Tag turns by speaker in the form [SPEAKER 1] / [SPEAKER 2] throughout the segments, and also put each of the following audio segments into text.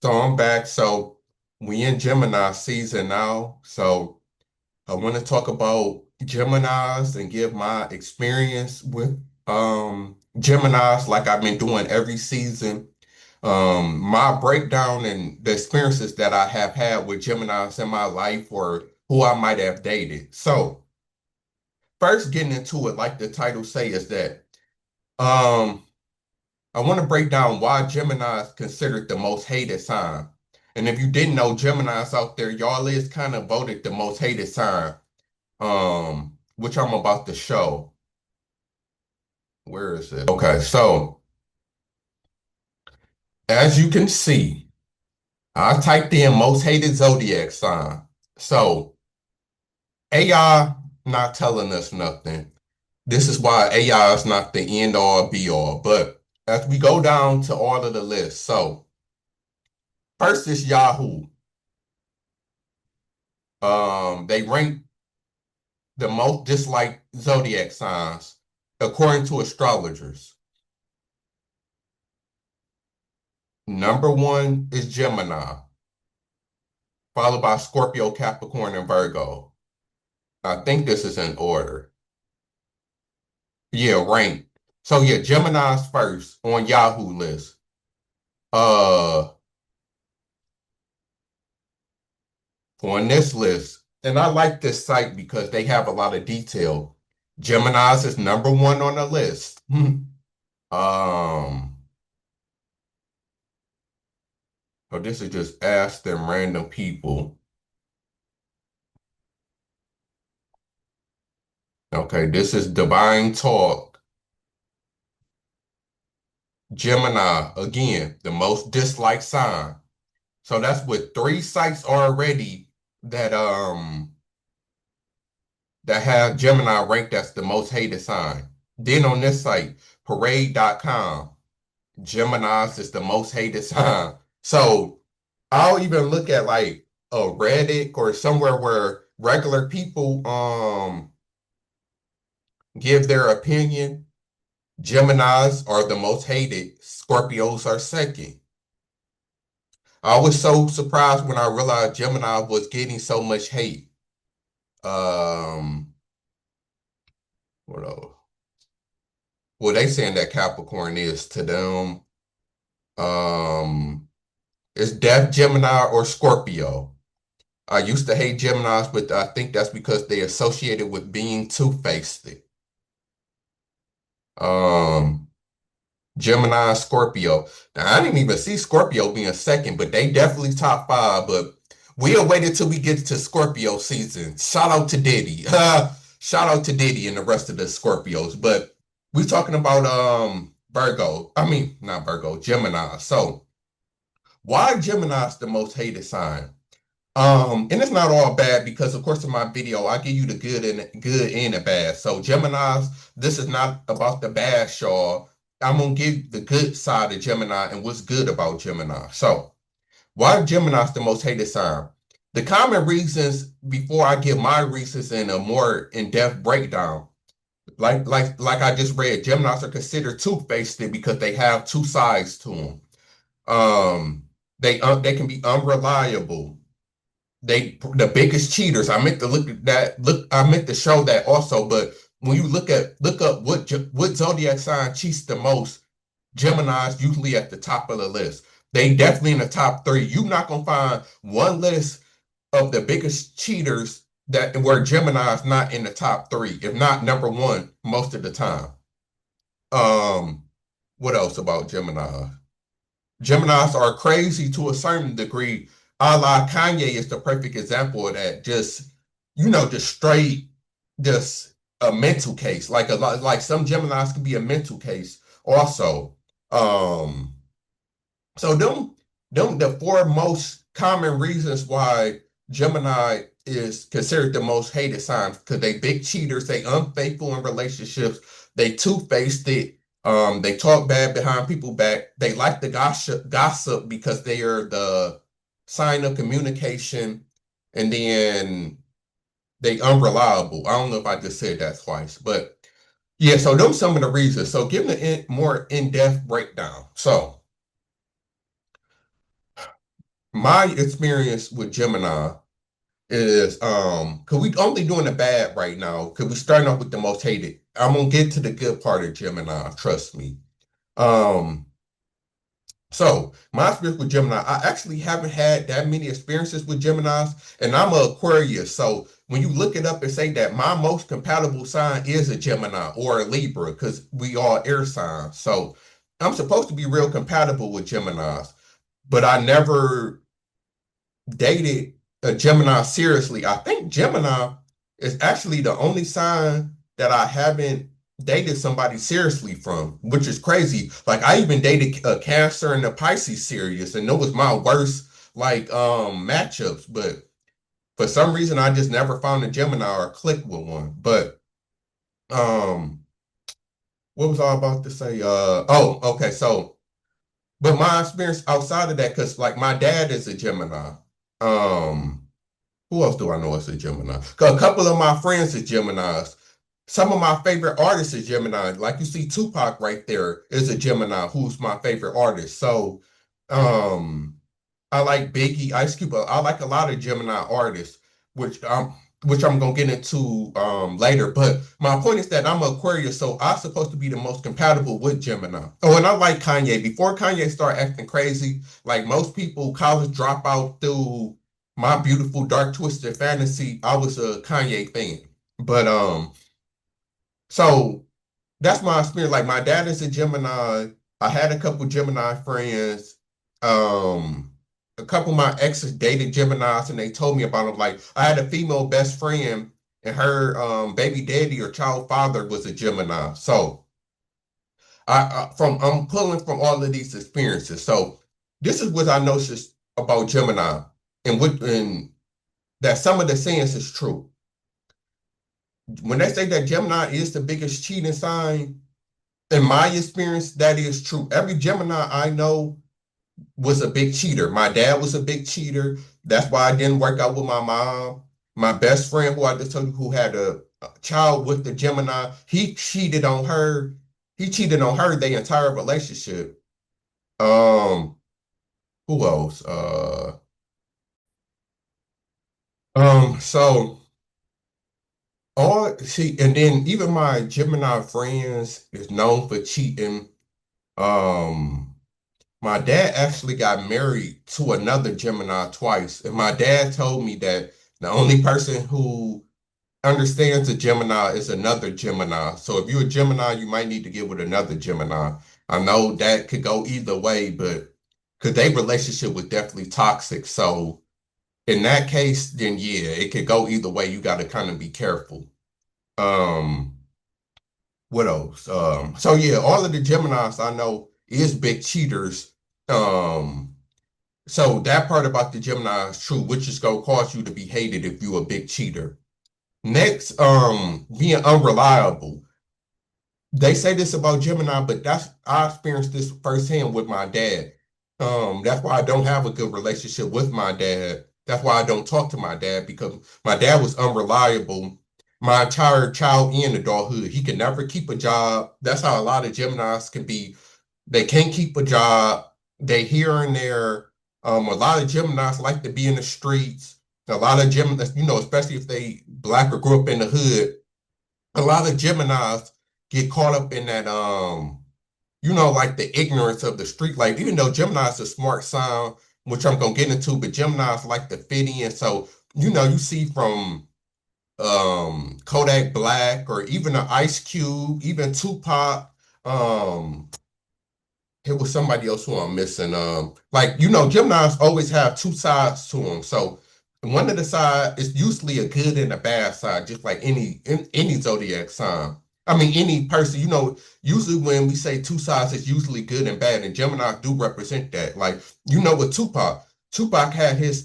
[SPEAKER 1] So I'm back. So we in Gemini season now. So I want to talk about Geminis and give my experience with Geminis like I've been doing every season. My breakdown and the experiences that I have had with Geminis in my life or who I might have dated. So first getting into it, like the title say, is that um I want to break down why Gemini is considered the most hated sign. And if you didn't know, Geminis out there, y'all is kind of voted the most hated sign, which I'm about to show. Where is it? Okay, so as you can see, I typed in most hated zodiac sign. So AI not telling us nothing. This is why AI is not the end all be all. But as we go down to all of the lists, so first is Yahoo. They rank the most disliked zodiac signs, according to astrologers. Number one is Gemini, followed by Scorpio, Capricorn, and Virgo. I think this is in order. Yeah, rank. So yeah, Gemini's first on Yahoo list. Uh, on this list, and I like this site because they have a lot of detail. Gemini's is number one on the list. Um, so this is just ask them random people. Okay, this is Divine Talk. Gemini, again, the most disliked sign. So that's with three sites already that have Gemini ranked as the most hated sign. Then on this site, parade.com, Gemini's is the most hated sign. So I'll even look at like a Reddit or somewhere where regular people give their opinion. Geminis are the most hated. Scorpios are second. I was so surprised when I realized Gemini was getting so much hate. Um, what else? Well, they saying that Capricorn is to them. Um, it's Death Gemini or Scorpio. I used to hate Geminis, but I think that's because they associated with being two-faced. Um, Gemini, Scorpio. Now, I didn't even see Scorpio being second, but they definitely top five. But we'll wait until we get to Scorpio season. Shout out to Diddy. Shout out to Diddy and the rest of the Scorpios. But we talking about Virgo. I mean, not Virgo, Gemini. So why Gemini is the most hated sign? And it's not all bad because, of course, in my video, I give you the good and the bad. So, Gemini's, this is not about the bad, y'all. I'm gonna give the good side of Gemini and what's good about Gemini. So, why Gemini's the most hated sign? The common reasons before I give my reasons in a more in-depth breakdown, like I just read, Gemini's are considered two-faced because they have two sides to them. They can be unreliable. They the biggest cheaters. I meant to look at that. I meant to show that also. But when you look up what zodiac sign cheats the most, Gemini's usually at the top of the list. They definitely in the top three. You're not gonna find one list of the biggest cheaters that where Gemini is not in the top three, if not number one, most of the time. Um, what else about Gemini? Geminis are crazy to a certain degree. A la Kanye is the perfect example of that. Just, just straight, just a mental case. Like a lot, like some Geminis can be a mental case also. Um, so the four most common reasons why Gemini is considered the most hated signs because they big cheaters, they unfaithful in relationships, they two-faced it, they talk bad behind people back, they like the gossip because they are the sign of communication, and then they unreliable. I don't know if I just said that twice, but yeah, so those some of the reasons. So give them a more in-depth breakdown. So my experience with Gemini is because we only doing the bad right now, because we starting off with the most hated. I'm gonna get to the good part of Gemini, trust me. Um, so my experience with Gemini, I actually haven't had that many experiences with Geminis, and I'm a Aquarius. So when you look it up and say that my most compatible sign is a Gemini or a Libra, because we all air signs. So I'm supposed to be real compatible with Geminis, but I never dated a Gemini seriously. I think Gemini is actually the only sign that I haven't dated somebody seriously from, which is crazy. Like I even dated a Cancer and a Pisces serious, and it was my worst like matchups. But for some reason, I just never found a Gemini or clicked with one. But um, what was I about to say? Oh, okay. So, but my experience outside of that, because like my dad is a Gemini. Um, Who else do I know is a Gemini? 'Cause a couple of my friends are Geminis. Some of my favorite artists are Gemini. Like you see Tupac right there is a Gemini, who's my favorite artist. So um I like Biggie, Ice Cube. I like a lot of Gemini artists, which I'm gonna get into later. But my point is that I'm an Aquarius, so I'm supposed to be the most compatible with Gemini. Oh, and I like Kanye. Before Kanye started acting crazy, like most people, college dropout through My Beautiful Dark Twisted Fantasy, I was a Kanye fan. But so that's my experience. Like my dad is a Gemini. I had a couple Gemini friends. Um, a couple of my exes dated Geminis, and they told me about them. Like I had a female best friend, and her baby daddy or child father was a Gemini. So I'm pulling from all of these experiences. So this is what I noticed about Gemini, and that some of the sayings is true. When they say that Gemini is the biggest cheating sign, in my experience, that is true. Every Gemini I know was a big cheater. My dad was a big cheater. That's why I didn't work out with my mom. My best friend, who I just told you, who had a child with the Gemini, he cheated on her. He cheated on her the entire relationship. Um, who else? So all see, and then even my Gemini friends is known for cheating. Um, My dad actually got married to another Gemini twice, and my dad told me that the only person who understands a Gemini is another Gemini. So if you're a Gemini, you might need to get with another Gemini. I know that could go either way, but because their relationship was definitely toxic. So in that case, then yeah, it could go either way. You got to kind of be careful. Um, what else? So yeah, all of the Geminis I know is big cheaters. Um, So that part about the Gemini is true, which is gonna cause you to be hated if you're a big cheater. Next, being unreliable. They say this about Gemini, but that's I experienced this firsthand with my dad. That's why I don't have a good relationship with my dad. That's why I don't talk to my dad because my dad was unreliable my entire child and adulthood. He could never keep a job. That's how a lot of Geminis can be. They can't keep a job. They here and there. A lot of Geminis like to be in the streets. A lot of Geminis, especially if they black or grew up in the hood, a lot of Geminis get caught up in that like the ignorance of the street. Like even though Gemini is a smart sign, which I'm gonna get into, but Geminis like to fit in. So, you see from Kodak Black or even an Ice Cube, even Tupac, um, it was somebody else who I'm missing. Geminis always have two sides to them. So one of the side is usually a good and a bad side, just like any zodiac sign. I mean, any person, usually when we say two sides, it's usually good and bad, and Gemini do represent that. Like, with Tupac had his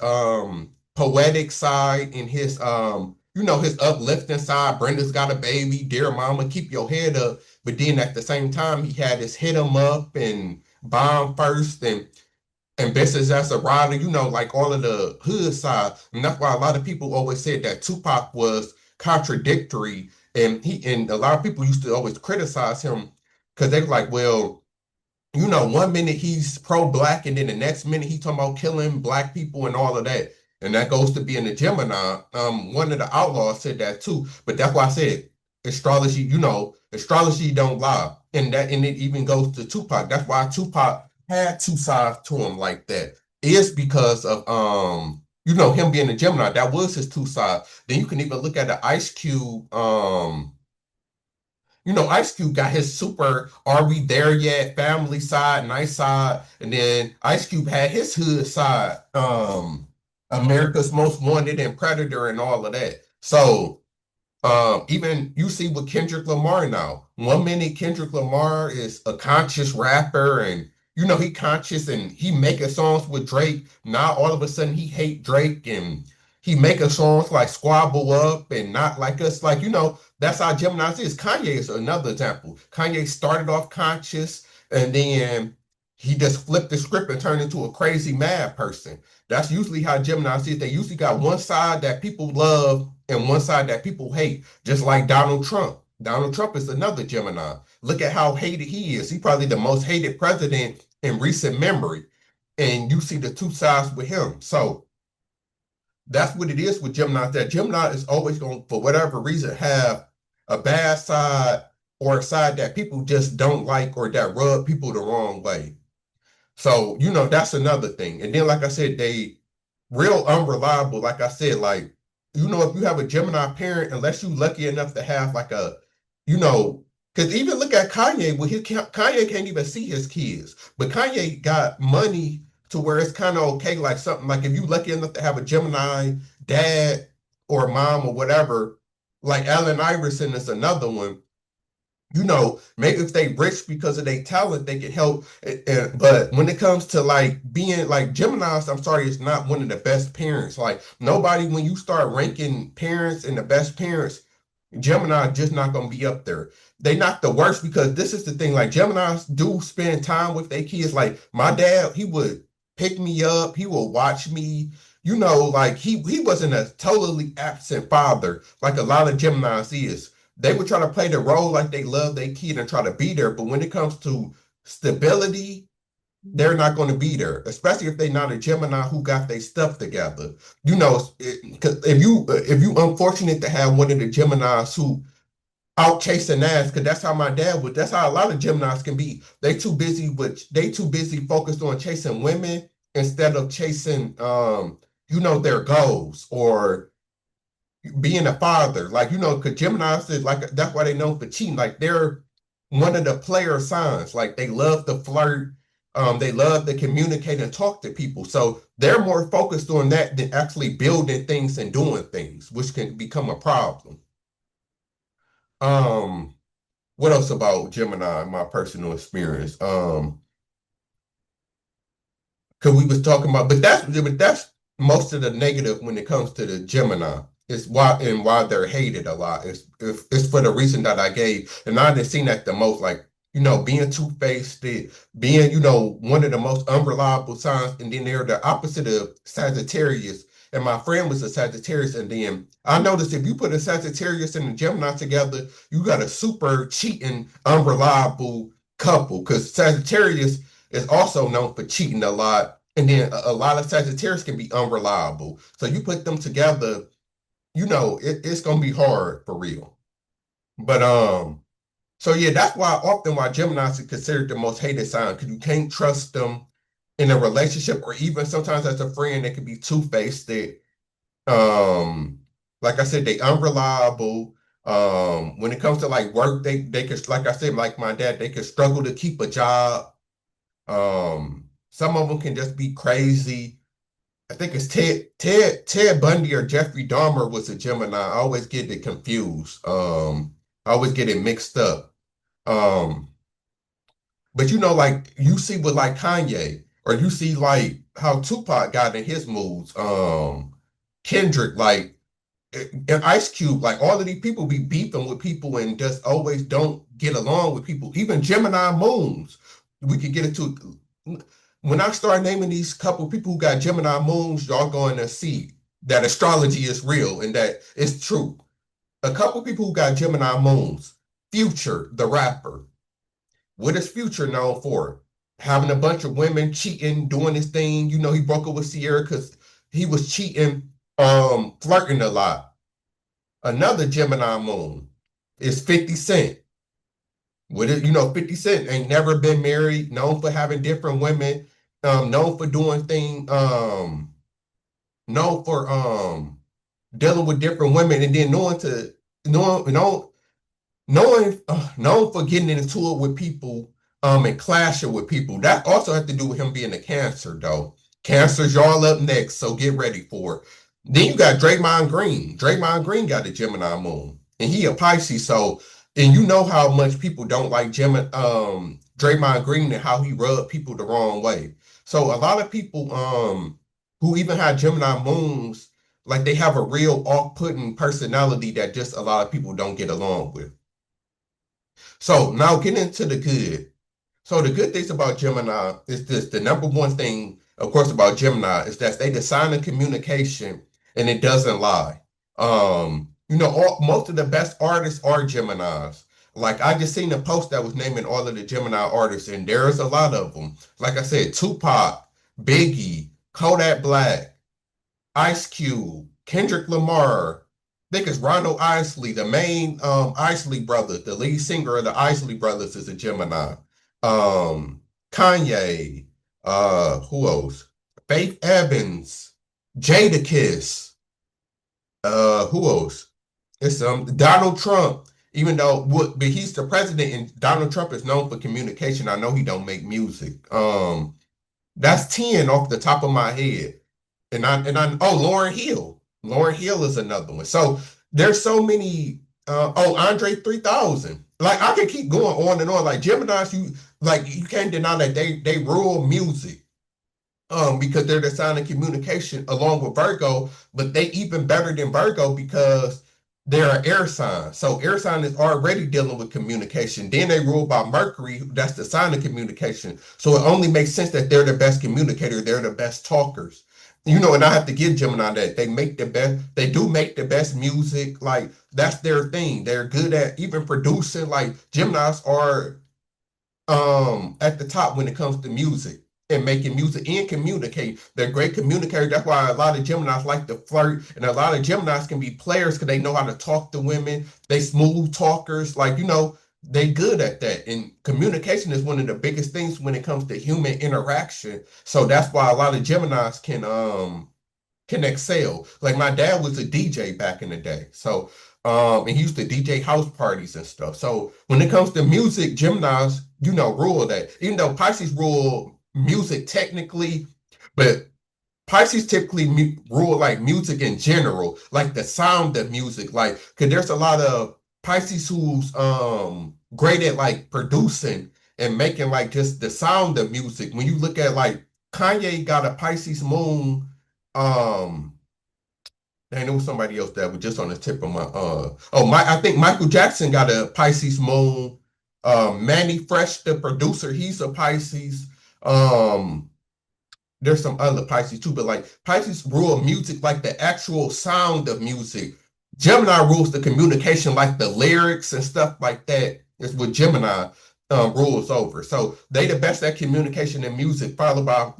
[SPEAKER 1] poetic side and his uplifting side. Brenda's got a baby, dear mama, keep your head up. But then at the same time, he had his hit 'em up and bomb first and business as a rider, like all of the hood side. And that's why a lot of people always said that Tupac was contradictory. And a lot of people used to always criticize him because they were like, well, one minute he's pro-black, and then the next minute he's talking about killing black people and all of that. And that goes to being a Gemini. One of the outlaws said that too. But that's why I said astrology, astrology don't lie. And it even goes to Tupac. That's why Tupac had two sides to him like that. Is because of him being a Gemini. That was his two sides. Then you can even look at the Ice Cube. Ice Cube got his super "Are we there yet?" family side, nice side, and then Ice Cube had his hood side, America's Most Wanted and Predator and all of that. So even you see with Kendrick Lamar now. One minute Kendrick Lamar is a conscious rapper and he conscious and he making songs with Drake. Now all of a sudden he hate Drake and he making songs like Squabble Up and Not Like Us. Like, that's how Gemini is. Kanye is another example. Kanye started off conscious and then he just flipped the script and turned into a crazy mad person. That's usually how Gemini is. They usually got one side that people love and one side that people hate, just like Donald Trump. Donald Trump is another Gemini. Look at how hated he is. He's probably the most hated president in recent memory. And you see the two sides with him. So that's what it is with Gemini. That Gemini is always going, for whatever reason, have a bad side or a side that people just don't like or that rub people the wrong way. So, that's another thing. And then, like I said, they real unreliable. Like I said, like, if you have a Gemini parent, unless you lucky enough to have like you know, because even look at Kanye, with Kanye can't even see his kids, but Kanye got money to where it's kind of okay, like something like if you lucky enough to have a Gemini dad or mom or whatever, like Allen Iverson is another one. Maybe if they rich because of their talent, they can help. But when it comes to like being like Gemini's, I'm sorry, it's not one of the best parents. Like nobody, when you start ranking parents and the best parents, Gemini just not gonna be up there. They not the worst because this is the thing. Like Gemini's do spend time with their kids. Like my dad, he would pick me up. He would watch me. Like he wasn't a totally absent father like a lot of Gemini's is. They would try to play the role like they love their kid and try to be there. But when it comes to stability, they're not going to be there, especially if they're not a Gemini who got their stuff together. Because if you unfortunate to have one of the Geminis who out chasing ass, because that's how my dad was. That's how a lot of Geminis can be. They too busy focused on chasing women instead of chasing their goals or being a father. Like, because Gemini is like that's why they known for cheating. Like they're one of the player signs. Like they love to flirt, they love to communicate and talk to people. So they're more focused on that than actually building things and doing things, which can become a problem. Um, what else about Gemini, my personal experience? Because we was talking about, but that's most of the negative when it comes to the Gemini. It's why they're hated a lot. It's for the reason that I gave, and I didn't seen that the most. Like being two-faced, being one of the most unreliable signs, and then they're the opposite of Sagittarius. And my friend was a Sagittarius, and then I noticed if you put a Sagittarius and a Gemini together, you got a super cheating, unreliable couple. Because Sagittarius is also known for cheating a lot. And then a lot of Sagittarius can be unreliable. So you put them together, it's gonna be hard for real. But so yeah, that's why Gemini's are considered the most hated sign, because you can't trust them in a relationship or even sometimes as a friend, they can be two-faced. Um, like I said, they unreliable. When it comes to like work, they could, like I said, like my dad, they could struggle to keep a job. Some of them can just be crazy. I think it's Ted Bundy or Jeffrey Dahmer was a Gemini. I always get it confused. I always get it mixed up. Um, but like you see with like Kanye, or you see like how Tupac got in his moods. Kendrick, like and Ice Cube, like all of these people be beefing with people and just always don't get along with people. Even Gemini moons, we could get into. When I start naming these couple people who got Gemini moons, y'all going to see that astrology is real and that it's true. A couple people who got Gemini moons. Future, the rapper. What is Future known for? having a bunch of women cheating, doing his thing. You know, he broke up with Sierra because he was cheating, flirting a lot. Another Gemini moon is 50 Cent. With it, 50 Cent ain't never been married, known for having different women, known for doing things, known for dealing with different women and then knowing known for getting into it with people, and clashing with people. That also has to do with him being a Cancer, though. Cancer's y'all up next, so get ready for it. Then you got Draymond Green. Draymond Green got a Gemini moon, and he a Pisces. So, and you know how much people don't like Draymond Green and how he rubbed people the wrong way. So a lot of people who even have Gemini moons, like they have a real off-putting personality that just a lot of people don't get along with. So now getting into the good. So the good things about Gemini is this: the number one thing, of course, about Gemini is that they design a communication and it doesn't lie. Most of the best artists are Geminis. Like I just seen a post that was naming all of the Gemini artists, and there's a lot of them. Like I said, Tupac, Biggie, Kodak Black, Ice Cube, Kendrick Lamar. I think it's Ronald Isley, the main Isley brother, the lead singer of the Isley Brothers is a Gemini. Kanye, who else? Faith Evans, Jadakiss, who else? It's Donald Trump, even though but he's the president and Donald Trump is known for communication. I know he don't make music. That's 10 off the top of my head. And I Lauren Hill. Lauren Hill is another one. So there's so many Andre 3000. Like I can keep going on and on. Like Gemini's, you can't deny that they rule music. Because they're the sign of communication along with Virgo, but they even better than Virgo because they're an air sign. So air sign is already dealing with communication. Then they rule by Mercury, that's the sign of communication. So it only makes sense that they're the best communicator, they're the best talkers. And I have to give Gemini that they do make the best music. Like that's their thing. They're good at even producing. Like Geminis are at the top when it comes to music and making music and communicate. They're great communicators. That's why a lot of Geminis like to flirt, and a lot of Geminis can be players because they know how to talk to women. They smooth talkers, they good at that. And communication is one of the biggest things when it comes to human interaction. So that's why a lot of Geminis can excel. Like my dad was a DJ back in the day. So and he used to DJ house parties and stuff. So when it comes to music, Geminis, rule that. Even though Pisces rule music technically, but Pisces typically rule like music in general, like the sound of music. Like, cause there's a lot of Pisces who's great at like producing and making like just the sound of music. When you look at like Kanye got a Pisces moon, um, and there was somebody else that was just on the tip of my I think Michael Jackson got a Pisces moon. Manny Fresh, the producer, he's a Pisces. Um, there's some other Pisces too, but like Pisces rule music, like the actual sound of music. Gemini rules the communication, like the lyrics and stuff like that. Is what Gemini rules over. So they the best at communication and music, followed by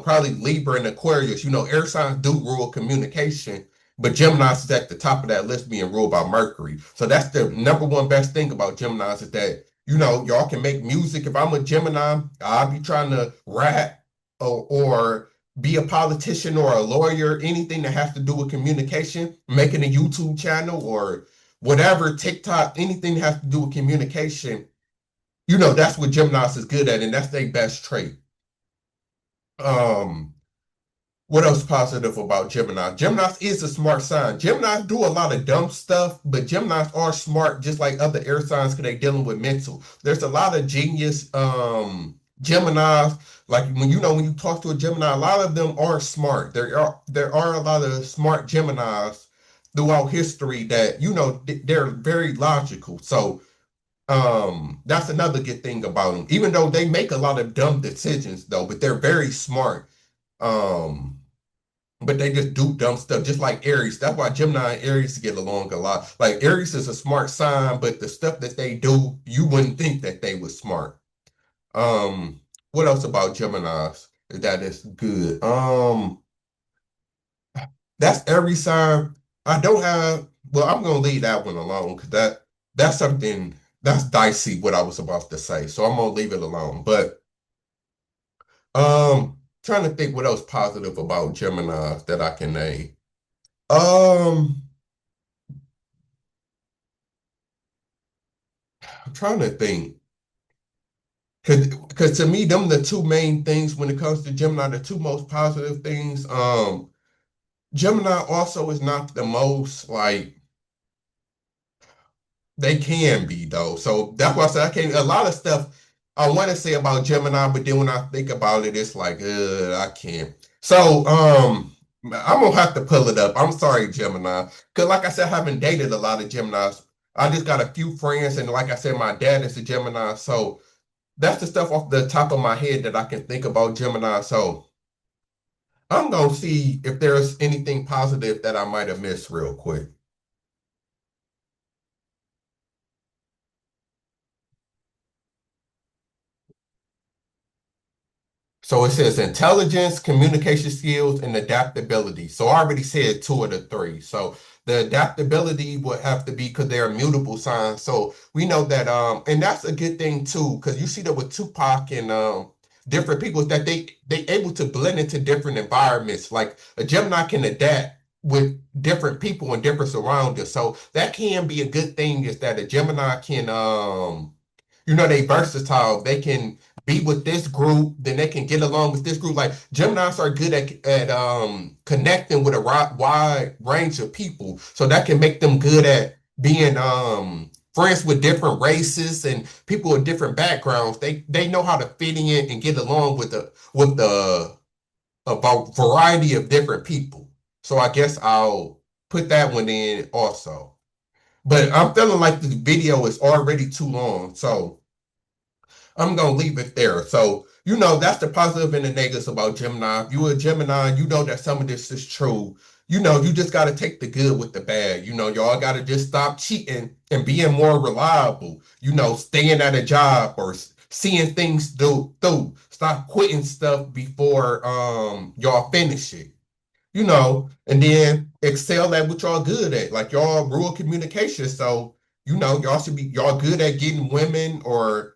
[SPEAKER 1] probably Libra and Aquarius. Air signs do rule communication, but Gemini's is at the top of that list, being ruled by Mercury. So that's the number one best thing about Gemini's is that y'all can make music. If I'm a Gemini, I'll be trying to rap or be a politician or a lawyer, anything that has to do with communication, making a YouTube channel or whatever, TikTok, anything that has to do with communication, that's what Geminis is good at, and that's their best trait. Um, what else positive about Gemini? Geminis is a smart sign. Geminis do a lot of dumb stuff, but Geminis are smart, just like other air signs, because they're dealing with mental. There's a lot of genius Geminis. Like when you talk to a Gemini, a lot of them are smart. There are a lot of smart Geminis throughout history that they're very logical. So that's another good thing about them. Even though they make a lot of dumb decisions, though, but they're very smart. Um, but they just do dumb stuff, just like Aries. That's why Gemini and Aries get along a lot. Like Aries is a smart sign, but the stuff that they do, you wouldn't think that they were smart. Um, what else about Geminis that is good? That's every sign. I don't have, well, I'm gonna leave that one alone because that's something that's dicey what I was about to say. So I'm gonna leave it alone. But trying to think what else positive about Gemini that I can name. Um, I'm trying to think. Cause to me, them the two main things when it comes to Gemini, the two most positive things. Gemini also is not the most like they can be though. So that's why I said I can't. A lot of stuff I want to say about Gemini, but then when I think about it, it's like, I can't. So I'm gonna have to pull it up. I'm sorry, Gemini, because like I said, I haven't dated a lot of Geminis. I just got a few friends, and like I said, my dad is a Gemini, so that's the stuff off the top of my head that I can think about Gemini. So I'm gonna see if there's anything positive that I might have missed real quick. So it says intelligence, communication skills, and adaptability. So I already said two of the three. So the adaptability would have to be because they're mutable signs. So we know that and that's a good thing too, because you see that with Tupac and different people is that they able to blend into different environments. Like a Gemini can adapt with different people and different surroundings. So that can be a good thing is that a Gemini can they versatile. They can be with this group, then they can get along with this group. Like Geminis are good at connecting with a wide range of people, so that can make them good at being friends with different races and people with different backgrounds. They know how to fit in and get along with the about variety of different people. So I guess I'll put that one in also. But I'm feeling like the video is already too long, so I'm gonna leave it there. So, that's the positive and the negatives about Gemini. If you're a Gemini, you know that some of this is true. You just gotta take the good with the bad. Y'all gotta just stop cheating and being more reliable. Staying at a job or seeing things through. Stop quitting stuff before y'all finish it. And then excel at what y'all good at. Like y'all rural communication. So, y'all should be y'all good at getting women or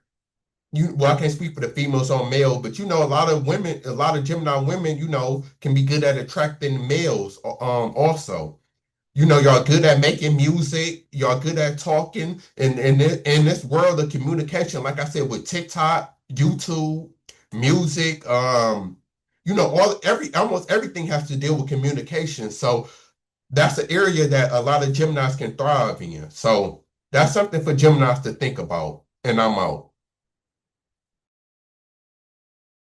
[SPEAKER 1] well, I can't speak for the females on male, but a lot of women, a lot of Gemini women, can be good at attracting males also. Y'all good at making music, y'all good at talking in this world of communication, like I said, with TikTok, YouTube, music, almost everything has to deal with communication. So that's an area that a lot of Geminis can thrive in. So that's something for Geminis to think about. And I'm out.